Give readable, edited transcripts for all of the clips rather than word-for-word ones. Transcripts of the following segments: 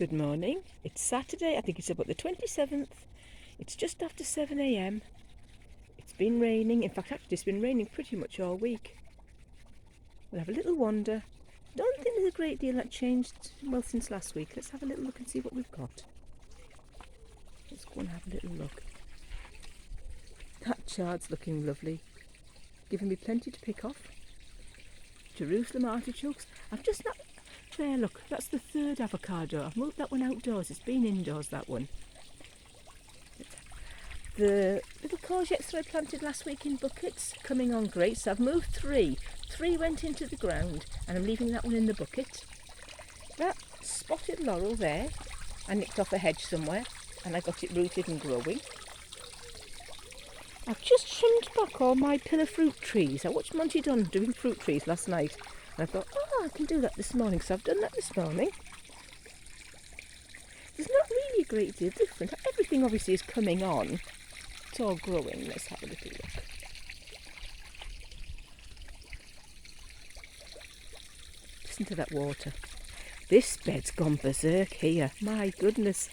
Good morning. It's Saturday, I think it's about the 27th. It's just after 7 a.m. It's been raining. In fact, actually it's been raining pretty much all week. We'll have a little wander. Don't think there's a great deal that changed, well, since last week. Let's have a little look and see what we've got. Let's go and have a little look. That chard's looking lovely. Giving me plenty to pick off. Jerusalem artichokes. I've just not... There, look, that's the third avocado. I've moved that one outdoors. It's been indoors, that one. The little courgettes that I planted last week in buckets, coming on great. So I've moved three. Three went into the ground, and I'm leaving that one in the bucket. That spotted laurel there, I nicked off a hedge somewhere, and I got it rooted and growing. I've just trimmed back all my pillar fruit trees. I watched Monty Dunn doing fruit trees last night. And I thought, I can do that this morning, so I've done that this morning. There's not really a great deal different. Everything obviously is coming on. It's all growing. Let's have a little look. Listen to that water. This bed's gone berserk here. My goodness.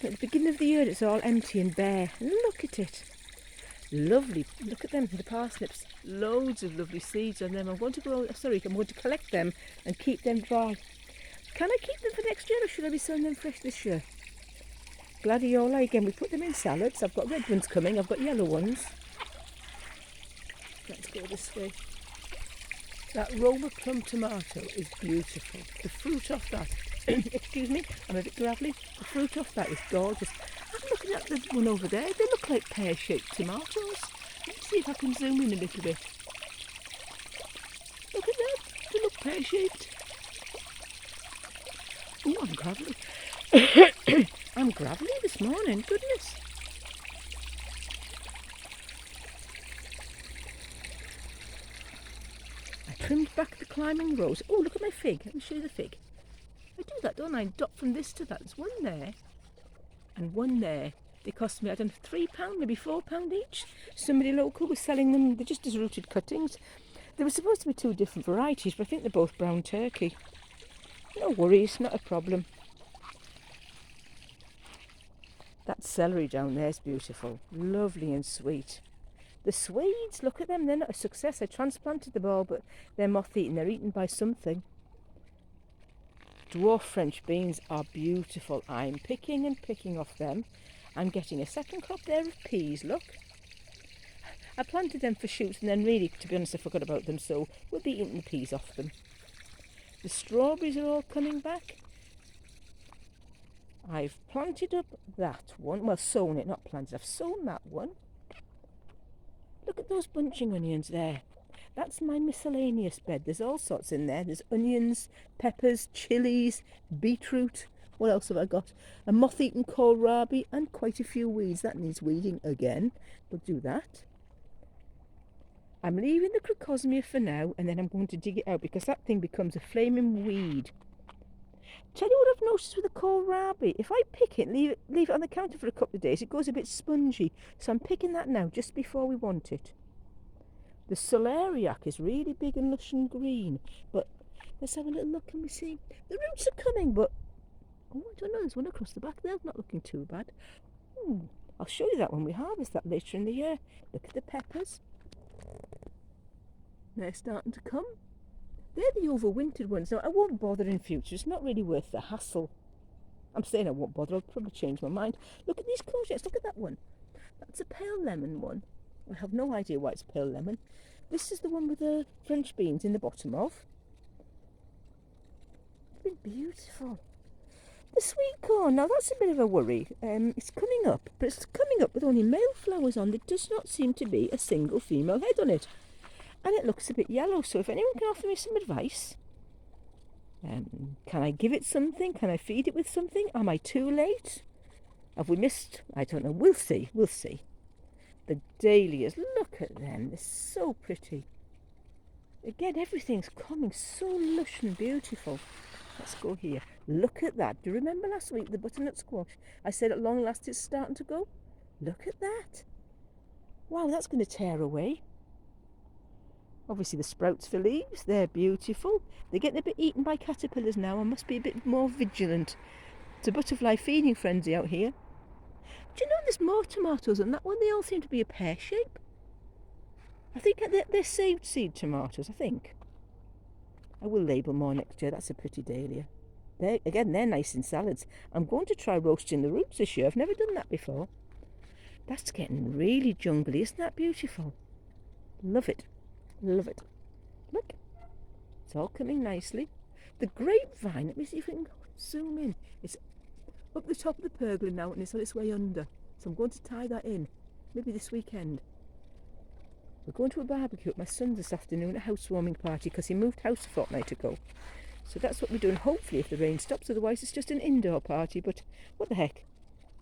At the beginning of the year it's all empty and bare. Look at it. Lovely. Look at them, the parsnips. Loads of lovely seeds on them. I'm going to collect them and keep them dry. Can I keep them for next year, or should I be sowing them fresh this year? Gladiola, again, we put them in salads. I've got red ones coming, I've got yellow ones. Let's go this way. That Roma plum tomato is beautiful. The fruit off that, excuse me, I'm a bit gravelly. The fruit off that is gorgeous. I'm looking at the one over there. They look like pear-shaped tomatoes. Let's see if I can zoom in a little bit. Look at that. They look pear-shaped. Oh, I'm gravelly. I'm gravelly this morning. Goodness. I trimmed back the climbing rose. Oh, look at my fig. Let me show you the fig. I do that, don't I? Dot from this to that. There's one there. And one there. They cost me, I don't know, £3, maybe £4 each. Somebody local was selling them. They're just as rooted cuttings. They were supposed to be two different varieties, but I think they're both brown turkey. No worries, not a problem. That celery down there is beautiful. Lovely and sweet. The Swedes, look at them. They're not a success. I transplanted them all, but they're moth-eaten. They're eaten by something. Dwarf French beans are beautiful. I'm picking and picking off them. I'm getting a second crop there of peas, look. I planted them for shoots and then really, to be honest, I forgot about them, so we'll be eating the peas off them. The strawberries are all coming back. I've planted up that one. Well, sown it, not planted. I've sown that one. Look at those bunching onions there. That's my miscellaneous bed. There's all sorts in there. There's onions, peppers, chilies, beetroot. What else have I got? A moth-eaten kohlrabi and quite a few weeds. That needs weeding again. We'll do that. I'm leaving the crocosmia for now, and then I'm going to dig it out because that thing becomes a flaming weed. Tell you what I've noticed with the kohlrabi. If I pick it, leave it on the counter for a couple of days, it goes a bit spongy. So I'm picking that now, just before we want it. The celeriac is really big and lush and green, but let's have a little look and we see. The roots are coming, but oh, I don't know, there's one across the back there, not looking too bad. I'll show you that when we harvest that later in the year. Look at the peppers. They're starting to come. They're the overwintered ones. Now, I won't bother in future. It's not really worth the hassle. I'm saying I won't bother. I'll probably change my mind. Look at these courgettes. Look at that one. That's a pale lemon one. I have no idea why it's pale lemon. This is the one with the French beans in the bottom of. It's been beautiful. The sweet corn, now that's a bit of a worry. It's coming up, but it's coming up with only male flowers on. There does not seem to be a single female head on it. And it looks a bit yellow, so if anyone can offer me some advice. Can I give it something? Can I feed it with something? Am I too late? Have we missed? I don't know. We'll see. We'll see. The dahlias, look at them. They're so pretty. Again, everything's coming so lush and beautiful. Let's go here. Look at that. Do you remember last week, the butternut squash? I said at long last it's starting to go. Look at that. Wow, that's going to tear away. Obviously the sprouts for leaves, they're beautiful. They're getting a bit eaten by caterpillars now. I must be a bit more vigilant. It's a butterfly feeding frenzy out here. Do you know there's more tomatoes on that one? They all seem to be a pear shape. I think they're saved seed tomatoes, I think. I will label more next year. That's a pretty dahlia. They're nice in salads. I'm going to try roasting the roots this year. I've never done that before. That's getting really jungly. Isn't that beautiful? Love it. Love it. Look. It's all coming nicely. The grapevine, let me see if we can zoom in. It's up the top of the pergola now and it's on its way under. So I'm going to tie that in. Maybe this weekend. We're going to a barbecue at my son's this afternoon, a housewarming party, because he moved house a fortnight ago. So that's what we're doing, hopefully, if the rain stops. Otherwise, it's just an indoor party. But what the heck?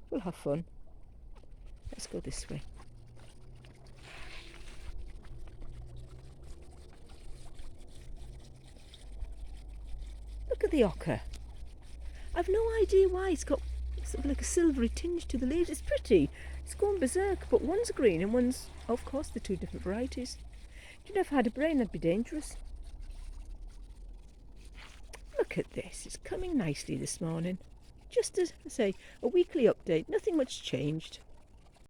We'll have fun. Let's go this way. Look at the ochre. I've no idea why it's got sort of like a silvery tinge to the leaves. It's pretty. It's going berserk, but one's green and one's, of course, the two different varieties. Do you know if I had a brain, that'd be dangerous. Look at this. It's coming nicely this morning. Just as I say, a weekly update. Nothing much changed.